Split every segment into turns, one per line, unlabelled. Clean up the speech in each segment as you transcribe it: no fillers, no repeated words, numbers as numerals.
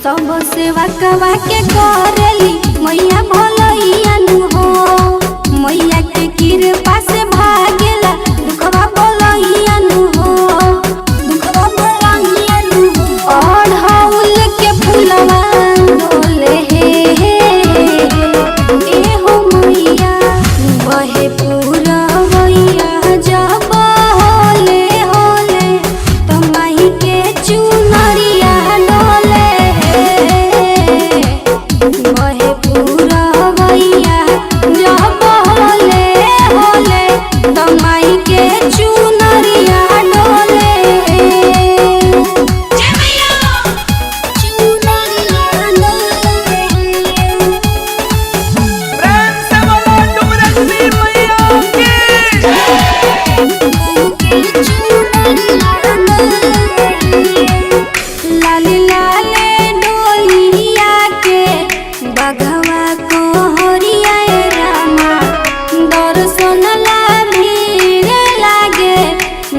सब सेवा कवा के करेली मैया भलैया नु हो। मैया के कृपा से भागेला दुखवा भलैया नु हो। दुखवा भलैया नु हो। अढ़ौल के फूलवा डोले हे ए हो मैया बहे पूरवैया जब होले होले तो माही के चुनरिया डोले बहे पूरवैया जब होले होले तो माही के चुनरिया डोले। लाले लाले डोलिया के बघवा को हरिया रामा दर्शन ला भीड़ लागे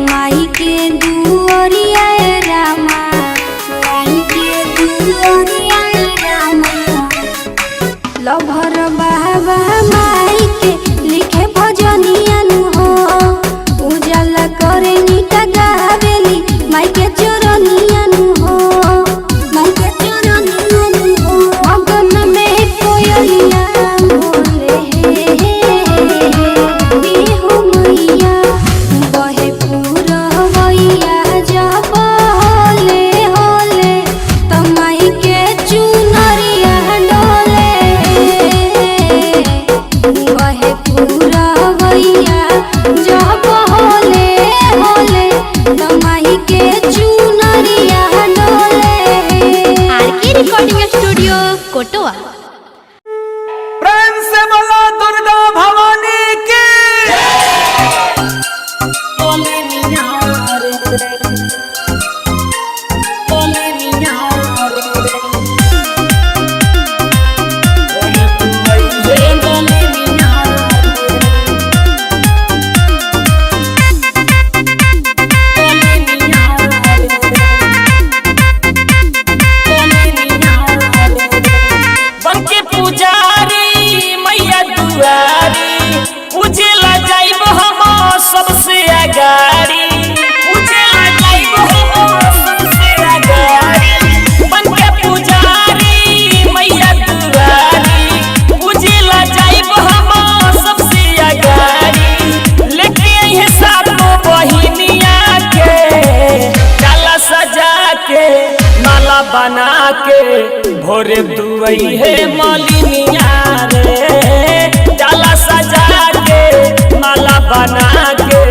माई के दुआरिया रामा माई के दुआरिया रामा। लभर बाबा माई के लिखे भजनिया नु हो। उजाला करे नीटा गावेली माई के चरनिया नु हो। माई के चरनिया नु हो। मगन में कोयलिया बोले हे ए हो मैया बहे पूरवैया जब होले होले तो माई के चुनरिया डोले बहे पूरवैया जब होले होले तो माही के चुनरिया डोले। आरके रिकॉर्डिंग स्टूडियो कोटवा।
प्रेम से बोलो दुर्गा भवानी की। बनके पुजारी मैया दुआरी पूजेला जाइब हम सबसे अगाड़ी। पूजेला जाइब हम सबसे अगाड़ी। बनके पुजारी मैया दुआरी पूजेला जाइब हम सबसे अगाड़ी। लेके आइहे सातों बहिनिया के डाला सजा के माला बना के भोरे दुआई है मलिनिया रे। डाला सजा के माला बना के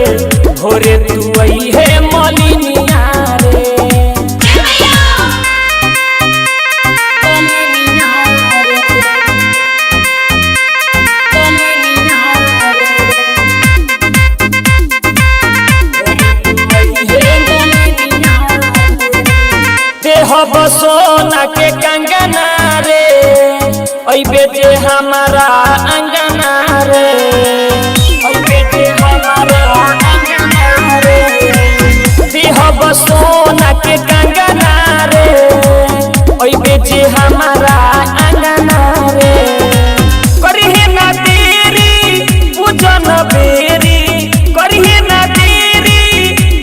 भोरे दुआई है मलिनिया रे। देह बसोना के कंगना रे ओई बेटे हमारा अंगना रे। ओई बेटे हमारा अंगना रे। देह बसोना के कंगना रे ओई बेटे हमारा अंगना रे। करिहे ना देरी पूजन बेरी करिहे ना देरी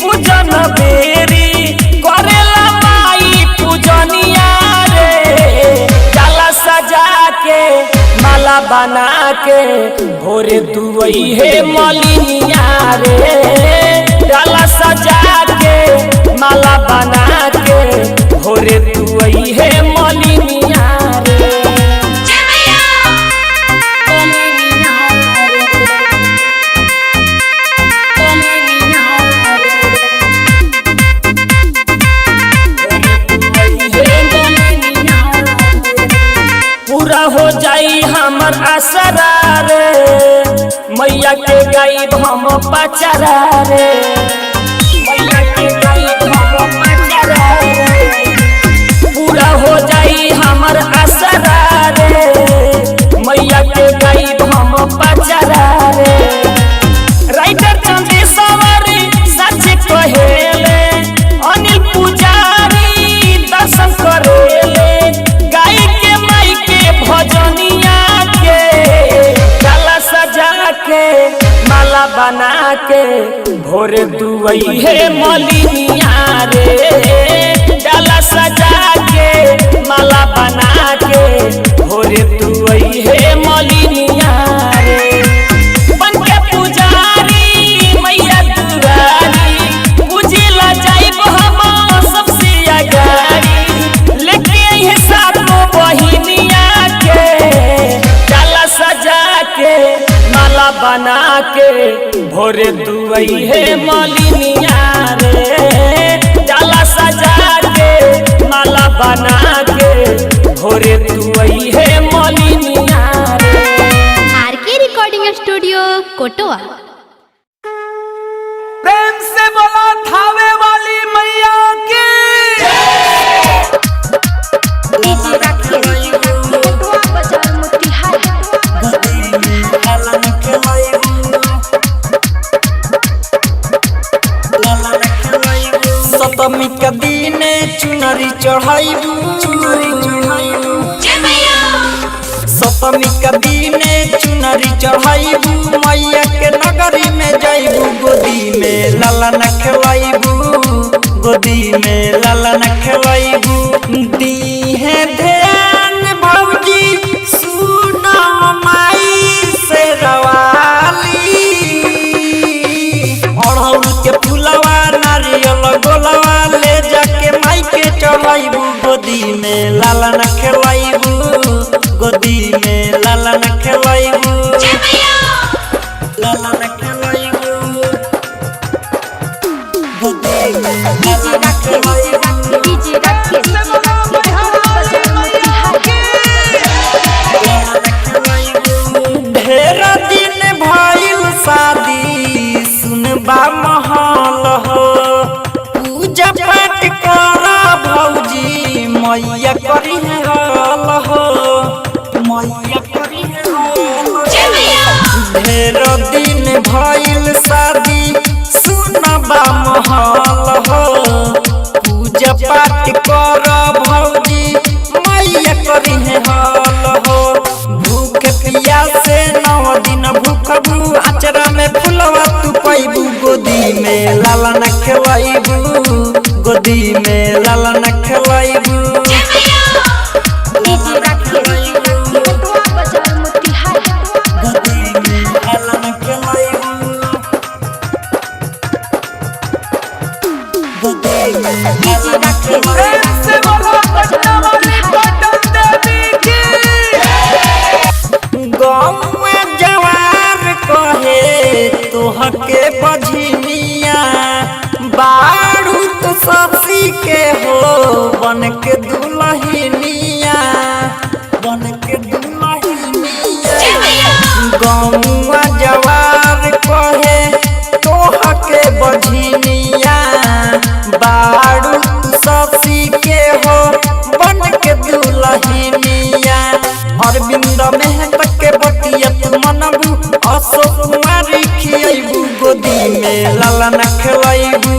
पूजन बेरी करेला माई पूजनिया रे। डाला सजा के माला बना के भोरे दुआई है मलिनिया रे। डाला सजा के माला बना के भोरे दुआई है मलिनिया रे। पूरा हो जाई हमर आसरा रे मैया के गाइब हम पचरा रे। मैया के गाइब हम पचरा रे। पूरा हो जाई हमर आसरा रे मैया के गाइब हम पचरा रे। राइटर चंदेश्वर सच कहेले अनिल वही है मलिनिया रे डाला सजा के माला बना के भोरे तू वही है मलिनिया रे बन के पुजारी मैया दुआरी पूजिला जाइब हम सबसे अगाड़ी लेके आई सातों बहिनिया के डाला सजा के माला बना के भोरे दुआई है मलिनिया रे डाला सजा के माला बना के भोरे दुआई है मलिनिया रे।
आरके रिकॉर्डिंग स्टूडियो कोटवा।
प्रेम से बोला थावे वाली मैया की
सप्तमी का दिन चुनरी चढ़ाइबू सप्तमी का दिन चुनरी चढ़ाइबू मैया के नगरी में जाइबू गोदी में लाला न खिलाइबू गोदी में लाला न खिलाइबू दी है ध्यान भौजी सुनो माई से रवाली अड़हुल के फुलवा नारियल गोलवा ले जाके माई के चढ़ाइबू गोदी में लाला न खिलाइबू गोदी में लाला न खिलाइबू लाला न खिलाइबू गोदी में लाला न खिलाइबू ढेर दिन भइल शादी सुनबा महल हो पूजा पाठ कर भौजी मैया करी हल हो मैया करी ढेर दिन भइल शादी सुनबा महल हो पूजा पाठ कर भौजी मैया करी हल हो भूख पिया से 9 दिन भूखबू अचरा में फुलवा तू पैबू गोदी में लाला न खिलाइबू गोदी में लाला न खिलाइबू जवार कहे तोहके बझनिया बारू तो ससी के हो बन के दुल्हनिया बन के दुल्हनिया गौवा जवार कहे तोहके बझनिया बारू तो ससी के हो बन के दुल्हनिया अरविंद मेहता के बतिया तू मनबू अशोक कुमारी खियाइबू गोदी में लाला न खिलाइबू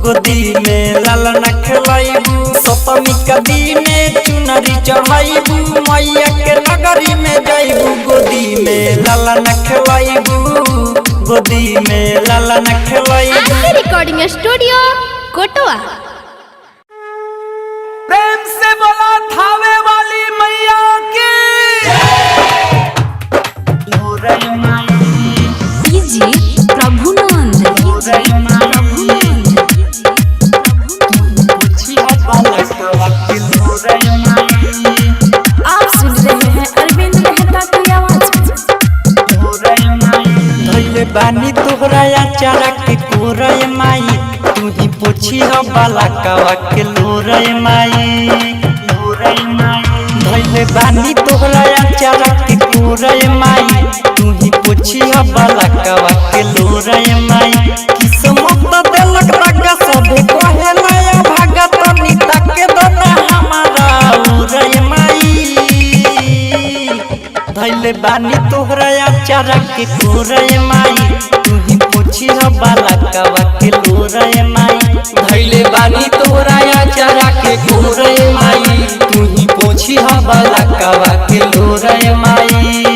गोदी में लाला न खिलाइबू सप्तमी का दिन चुनरी चढ़ाइबू मैया के नगरी में जाइबू गोदी में लाला न खिलाइबू गोदी में लाला न खिलाइबू।
आरके रिकॉर्डिंग स्टूडियो कोटवा।
प्रेम से बोला थावे वाली मैया की
प्रभुनंद आप सुन रहे हैं अरविंद मेहता की आवाज
धइले बानी तोहरा चारा के कोरय माई तू ही पोछी ह बाला कावा के लोरय माई धइले बानी तोहरा चारा के कोरय माई तू ही पोछी ह बाला कावा के लोरय माई किस्मत देलक रागा सबे कहे नया भागत नीता के दना हमारा उरय माई धइले बानी तोहरा चारा के कोरय माई तू ही पोछी ह बाला कावा के लोरय माई
धैले बानी तोरा चारा के कोरय माई तू ही पोछी हा बाला कावा के लोरय माई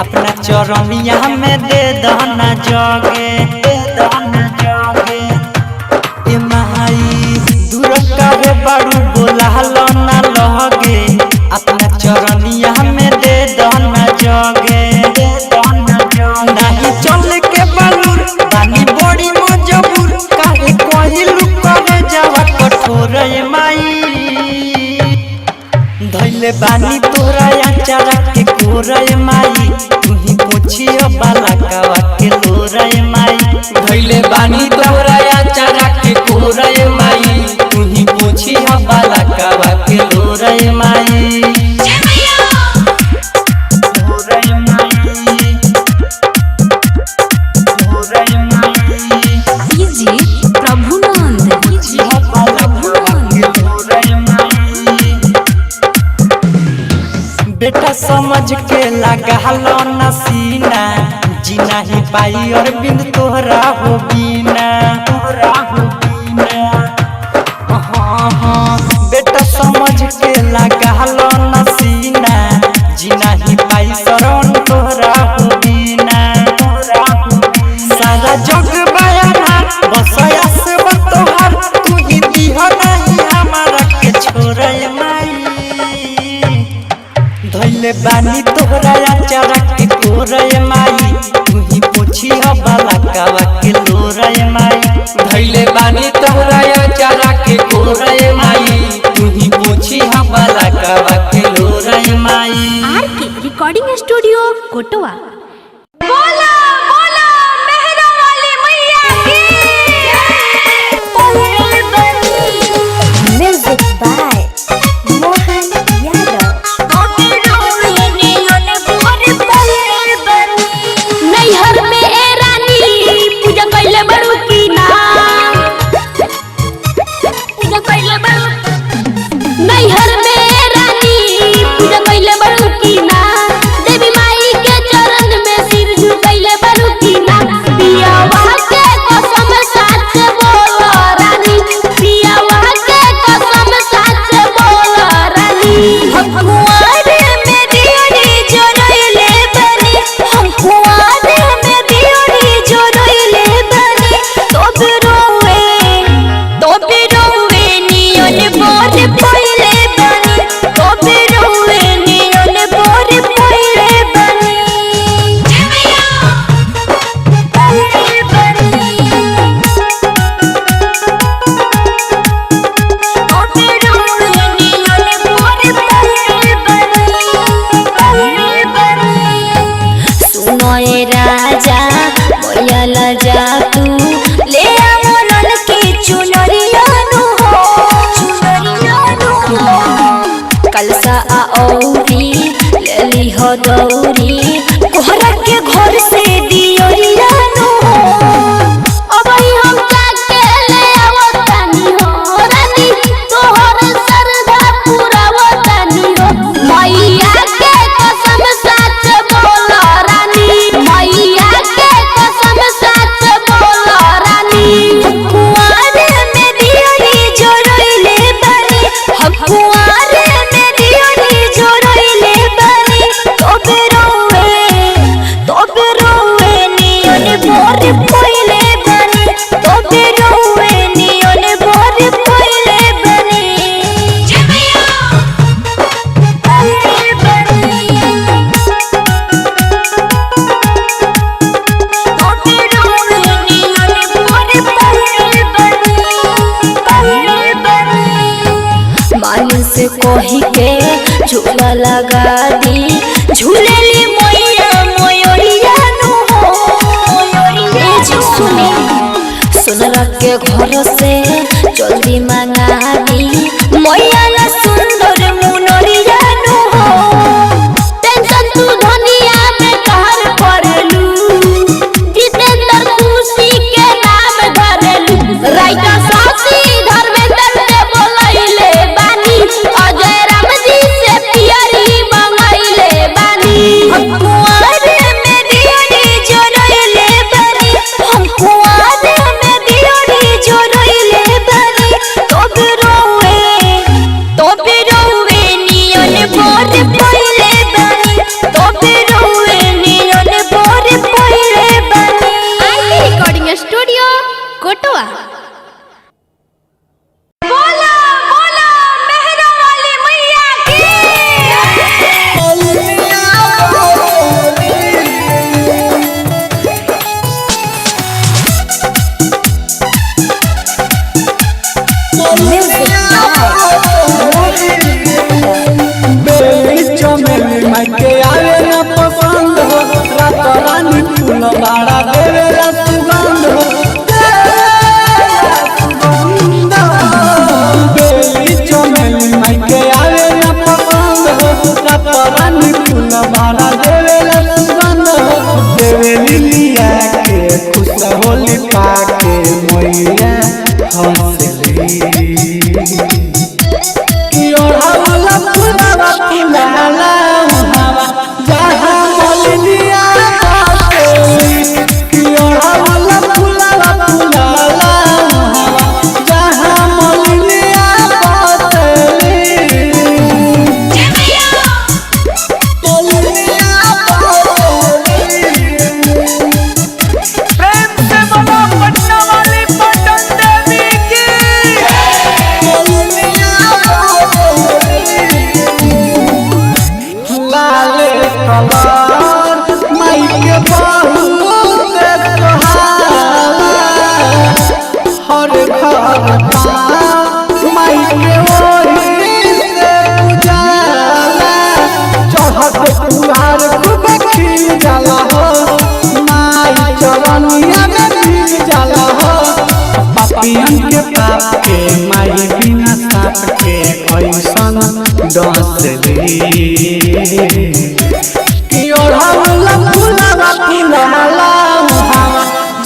अपना चरनिया में दे दहना जगे, दे दहना जगे। ए माई दूर काहे बारू बोलालो ना लगे, अपना चरनिया में दे दहना जगे, दे दहना जगे। नहीं चल के बालूर बानी बड़ी मजबूर, काहे कहिलू करे जावा कठोर। ए माई धैले बानी तोरा अचारा के कोरा। ए माई तुही पोछियो बाला कावा के लोरा। ए माई
धैले बानी तोरा अचारा के कोरा। ए माई तुही पोछियो बाला कावा के लोरा। ए माई
लोरा। ए माई लोरा। ए माई
डीजे प्रभुनंद, डीजे प्रभुनंद।
लोरा। ए माई बेटा समझ के लगालो ना सीना, जी नहीं पाई और बिंद तोहरा हो बिना, तोहरा हो बिना। हाँ हाँ बेटा समझ के लगालो ना सीना, जी नहीं पाई शरण तोहरा हो बिना, तोहरा हो बिना। सारा जग बयाना बसया से तोहर, तू ही दिह नहीं हमारा के छोरा। ए माई धैले बानी तोहरा अचारा के कोरा। ए माई तुही पोछियो बाला कावा के लोरा। ए माई
धैले बानी तोरा अचारा के कोरा। ए माई तुही पोछियो बाला कावा के लोरा। ए माई
आर के रिकॉर्डिंग स्टूडियो कोटवा।
बोला बोला मेहरा वाली मैया की म्यूजिक बाय मोहन यादव।
नैहर में ए रानी पूजा कैले बड़ू की ना, पूजा कैले बड़ू। नैहर में ए रानी पूजा कैले बड़ू की ना, देवी माई के चरण में सिर झुकैले बड़ू की ना। पियावा के कसम साच बोलो रानी, पियावा के कसम साच बोलो रानी।
कुंवारे में दियोरी जोड़ैले बनी, हम कुंवारे में दियोरी जोड़ैले बनी। तो बिरोवे नियन बोर पहिले बनी, तो बिरोवे नियन बोर पहिले बनी। पहिले बनी, तो बिरोवे नियन बोर पहिले बनी। सुनो ए राजा मोयला जा तू ले मनन के चुनरिया नु हो, चुनरिया नु हो। कलसा औरी लेली हो दौरी, कोहरा के घर से दियोरिया नु हो।
अबई हम जाके ले आवतानी हो रानी, तोहर श्रद्धा पुरावतानी हो। मैया के कसम साच बोलो रानी, मैया के कसम साच बोलो रानी।
कुंवारे में दियोरी जोड़ैले बनी, हम कुंवारे में दियोरी जोड़ैले बनी। तो बिरोवे नियन बोर पहिले बनी, तो बिरोवे नियन बोर पहिले बनी। पहिले बनी, तो बिरोवे नियन बोर पहिले बनी, पहिले बनी। मान से कोही के झूला लगा दी, झूलेली मैया मोयोरिया नु हो। ए जी सुनी सुनरा के घर से जल्दी मंगा दी, मैया ला सुंदर मुनरिया नु हो।
टेंशन तू धनिया में कहर पड़लू, जितेंद्र खुशी के नाम धरलू। राइटर सासी धर्मेंद्र से बोलैले बानी, अजय राम जी से पियरी मंगैले बानी।
कुंवारे में दियोरी जोड़ैले बनी, हम कुंवारे में दियोरी जोड़ैले
चरनिया में मिल जाला हो पापियन के पाप के माई बिना साप के ऐसन डसली कि ओढ़ावला फुलावा फुलाला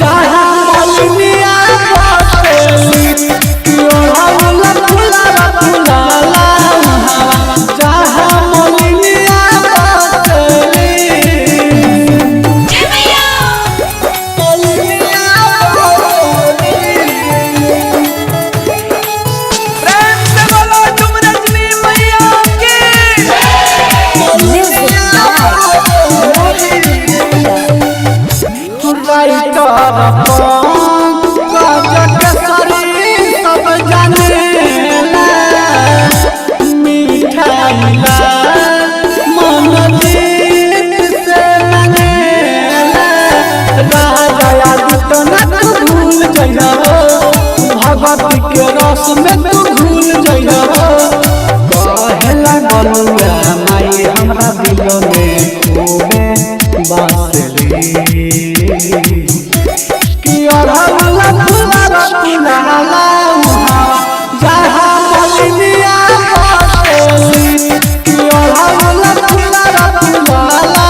जहाँ मलिनिया बसली कि ओढ़ावला फुलावा फुलाला जहाँ मलिनिया बसली भगवती के रस में तू घुल जइया कहेला बलुआ माई हमरा दिल में खूबे बसली कि ओढ़ावला फुलावा फुलाला जहाँ मलिनिया बसली कि ओढ़ावला फुलावा फुलाला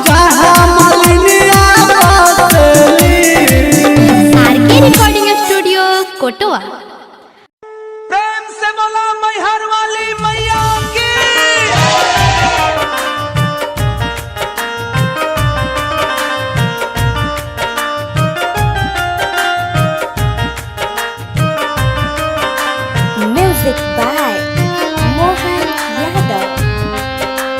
जहाँ मलिनिया बसली।
आरके रिकॉर्डिंग स्टूडियो कोटवा।
प्रेम से बोला मैहर वाली मैया की।
Music by Mohan Yadav.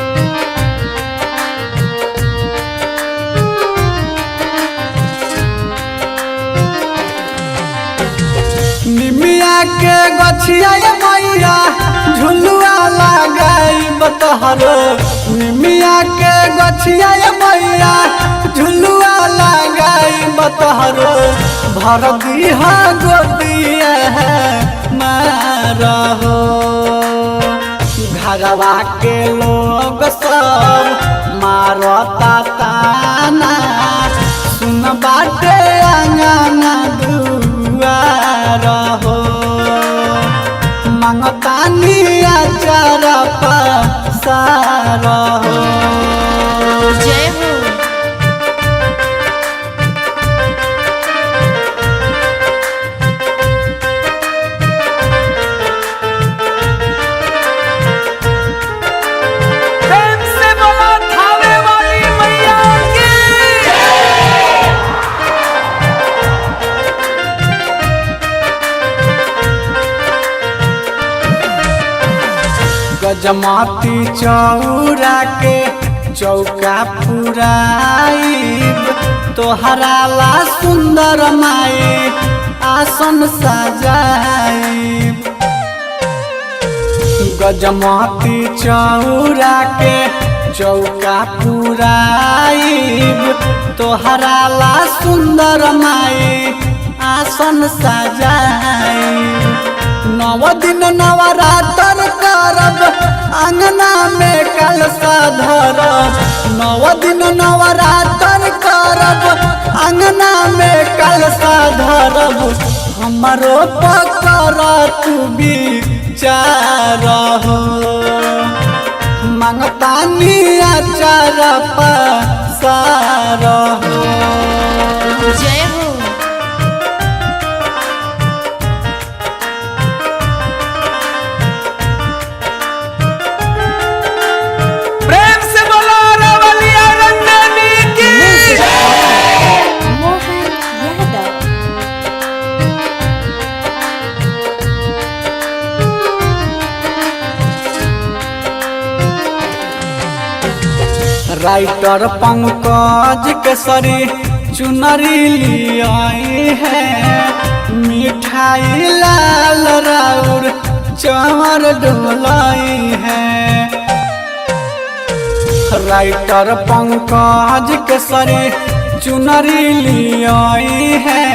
निमिया के गछिया मैया झुलुआ लगाई बतहरो निमिया के गछिया मैया झुलुआ लगाई बतहरो भर दिहा गोदिया मारहो घरवा के लोग सब मारता ताना सुन बाटे अंगना दुआर हो मंगतानी आचार पसार हो।
जय हो।
प्रेम से बोला थावे वाली मैया की।
गजमाती चौरा के चौका पुराइब तोहरा ला सुंदर माई आसन सजाइब गजमाती चौरा के चौका पुराइब तोहरा ला सुंदर माई आसन सजाइब नव दिन नवरात्र करब अंगना में कलशा धरब नव दिन नवरात्र करब अंगना में कलशा धरब हमरो पकर तू विचार हो मंगतानी आचार पसार हो।
जय हो।
प्रेम से बोला रवलिया रंगनी की।
Mohan Yadav.
राइटर पंकज केसरी चुनरी लियाई है मिठाई लाल राउर चावर डोलाई है राइटर पंकज केसरी चुनरी लियाई है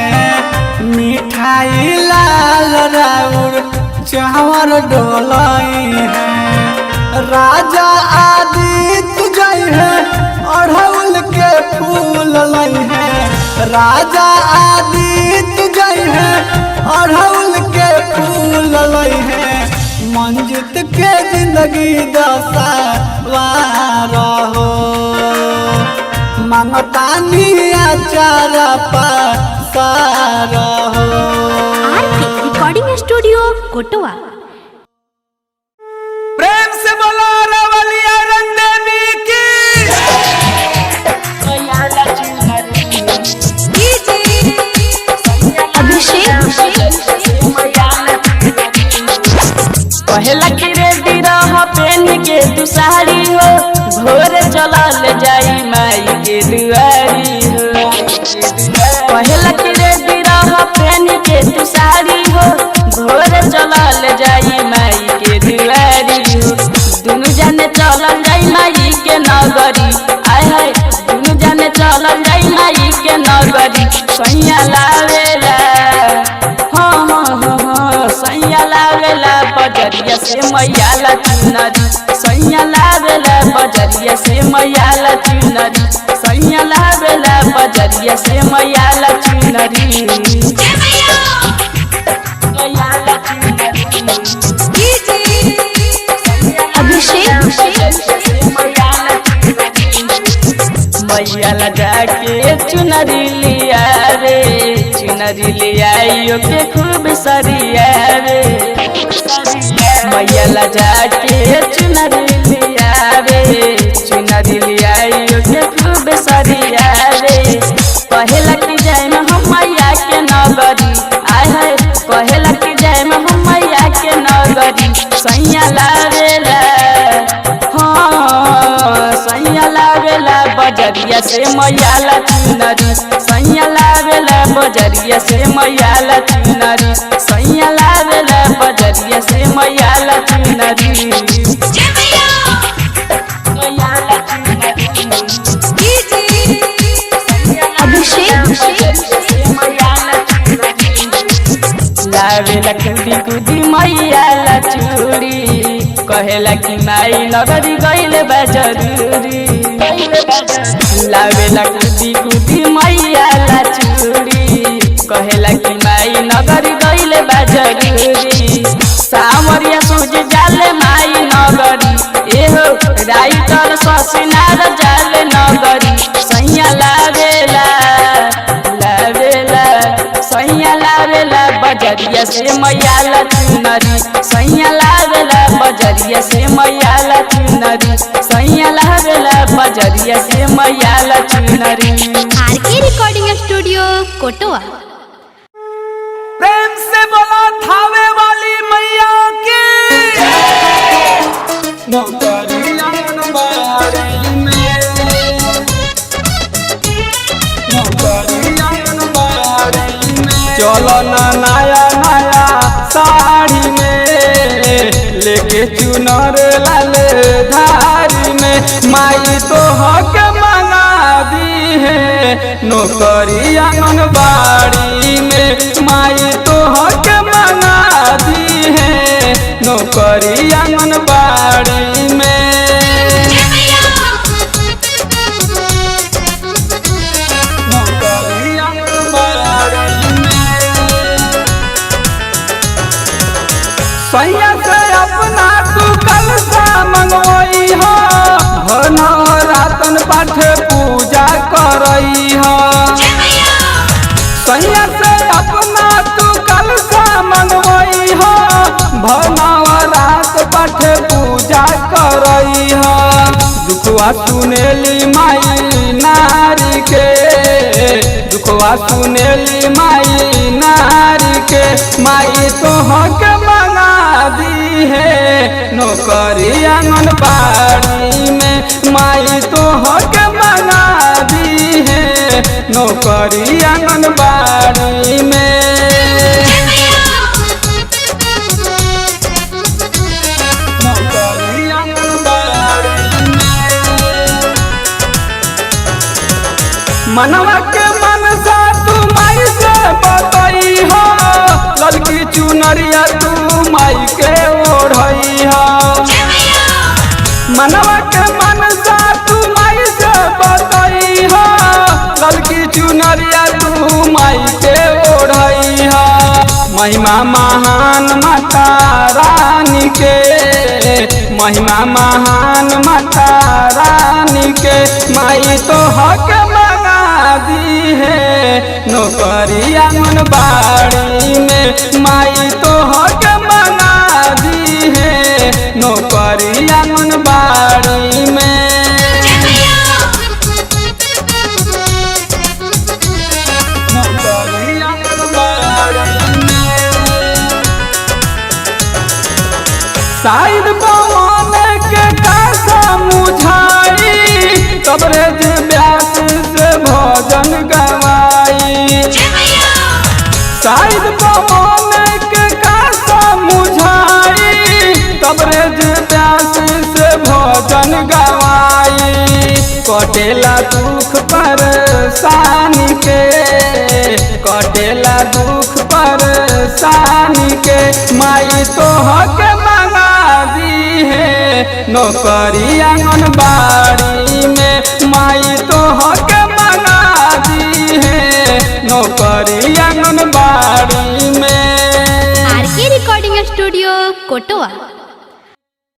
मिठाई लाल राउर चावर डोलाई है राजा आदित्य जय है अढ़ौल के फूल लई है राजा आदित्य जय है अड़हुल के फूल लई है मंजित के जिंदगी दशवार हो मांगतानी आचारा पासार हो।
रिकॉर्डिंग स्टूडियो कोटवा।
प्रेम से बोलो रवलिया रंगदेवी की।
पहला की रेडी रह पेन के तू साड़ी हो भोर चलल जाई माई के दुआरी हो। पहला की रेडी रह पेन के तू साड़ी हो भोर चलल जाई माई के दुआरी हो। दुनु जाने चलल जाई माई के नगरी आय हाय दुनु जाने चलल जाई माई के नगरी सैया लावेला सैया लावेला बजरिया से मैया ला चुनरी सैया लावेला बजरिया से मैया ला चुनरी सैया लावेला बजरिया से मैया ला चुनरी मैया ला जाके चुनरी लिया रे चुनरी लिया के खूब सरिया रे मैया ला जाके चुनरी लिया रे चुनरी लिया के खूब सरिया रे। पहला की जाय में हम मैया के नगरी आय है पहला की जाय में हम मैया के नगरी सैया लावेला सैया लावेला बजरिया से मैया ला चुनरी सैया लावेला बजरिया से मैया ला चुनरी सैया लावेला बजरिया से मैया ला चुनरी लावेला कुदी कुदी मैया ला चूड़ी कहेला कि माई नगरी गइले बा जरूरी लावेला कुदी कुदी मैया ला चूड़ी कहेला कि माई नगरी गइले बा जरूरी। सामरिया सूझ जाले माई नगरी एहो राइटर ससिनार जाले नगरी सैया लावेला लावेला सैया लावेला बजरिया से मैया ला चुनरी सैया लावेला बजरिया से मैया ला चुनरी सैया लावेला बजरिया से मैया ला चुनरी।
आरके रिकॉर्डिंग स्टूडियो कोटवा।
प्रेम से बोलो थावे वाली मैया की।
चलो ना नया नया साड़ी में लेके चुनर लाल धारी में माई तो हक मंगा दी है नौकरी आंगनबाड़ी में माई तो हक मंगा दी है नौकरी आंगनबाड़ी में। सैया से अपना तू कल सा मंगोई हो रातन पाठ पूजा करई हो सैया से अपना तू कल सा मंगोई हो रात पाठ पूजा करई हो। दुखवा सुनेली माई नारी के दुखवा सुनेली माई नारी के माई तो हक मंगा दी है नौकरी आंगनबाड़ी में माई तो हक मंगा दी है नौकरी आंगनबाड़ी में। मनवा के मनसा तू माई से बतई हो ललकी चुनरिया तू माई के ओढ़ई हो मनवा के मनसा तू माई से बतई हो ललकी चुनरिया चुनरिया तू माई के ओढ़ैहा महिमा महान माता रानी के महिमा महान माता रानी के माई तो हक मंगा दी है नौकरी आंगनबाड़ी में माई तो हक मंगा दी है नौकरी आंगनबाड़ी में शायद पवन के कासा मुझाई तबरे व्यास से भजन गवाई शायद पवन के कासा मुझाई तबरे व्यास से भजन गवाई कटेला दुख परेशानी के कटेला दुख परेशानी के माई तो हक मंगा दी है नौकरी आंगनबाड़ी में माई तो हक मंगा दी है नौकरी आंगनबाड़ी में।
आरके रिकॉर्डिंग स्टूडियो कोटवा।